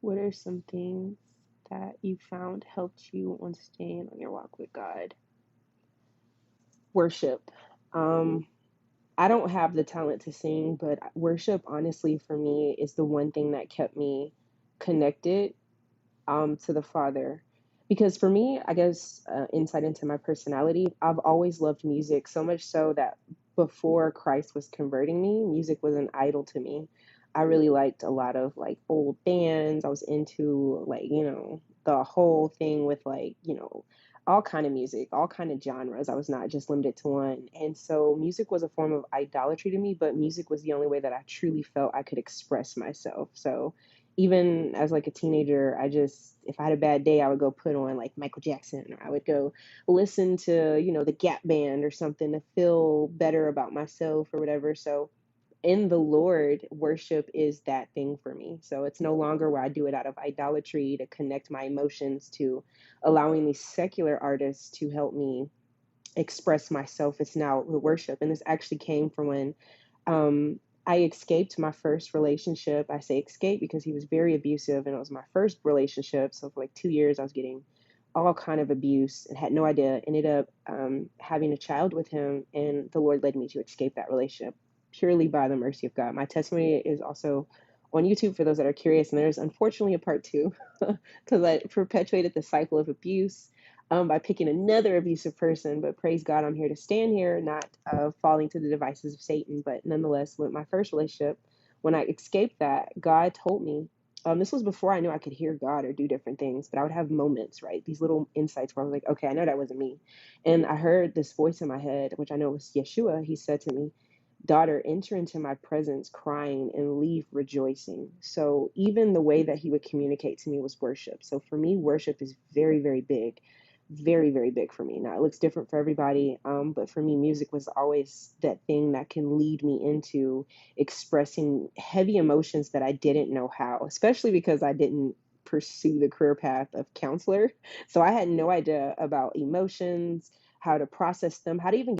What are some things that you found helped you on staying on your walk with God? Worship. Um, I don't have the talent to sing, but worship, honestly, for me, is the one thing that kept me connected to the Father. Because for me, I guess insight into my personality, I've always loved music so much so that before Christ was converting me, music was an idol to me. I really liked a lot of like old bands. I was into like, the whole thing with like, all kind of music, all kind of genres. I was not just limited to one. And so music was a form of idolatry to me, but music was the only way that I truly felt I could express myself. So even as like a teenager, if I had a bad day, I would go put on like Michael Jackson, or I would go listen to, the Gap Band or something to feel better about myself or whatever. So in the Lord, worship is that thing for me. So it's no longer where I do it out of idolatry to connect my emotions to allowing these secular artists to help me express myself. It's now the worship. And this actually came from when I escaped my first relationship. I say escape because he was very abusive, and it was my first relationship. So for like 2 years, I was getting all kind of abuse and had no idea. Ended up having a child with him, and the Lord led me to escape that relationship purely by the mercy of God. My testimony is also on YouTube for those that are curious, and there's unfortunately a part two because I perpetuated the cycle of abuse by picking another abusive person. But praise God, I'm here to stand here, not falling to the devices of Satan. But nonetheless, with my first relationship, when I escaped that, God told me, this was before I knew I could hear God or do different things, but I would have moments, right? These little insights where I was like, okay, I know that wasn't me. And I heard this voice in my head, which I know was Yeshua. He said to me, daughter, enter into my presence crying and leave rejoicing. So even the way that he would communicate to me was worship. So for me, worship is very, very big, very, very big for me. Now it looks different for everybody, but for me, music was always that thing that can lead me into expressing heavy emotions that I didn't know how, especially because I didn't pursue the career path of counselor. So I had no idea about emotions, how to process them, how to even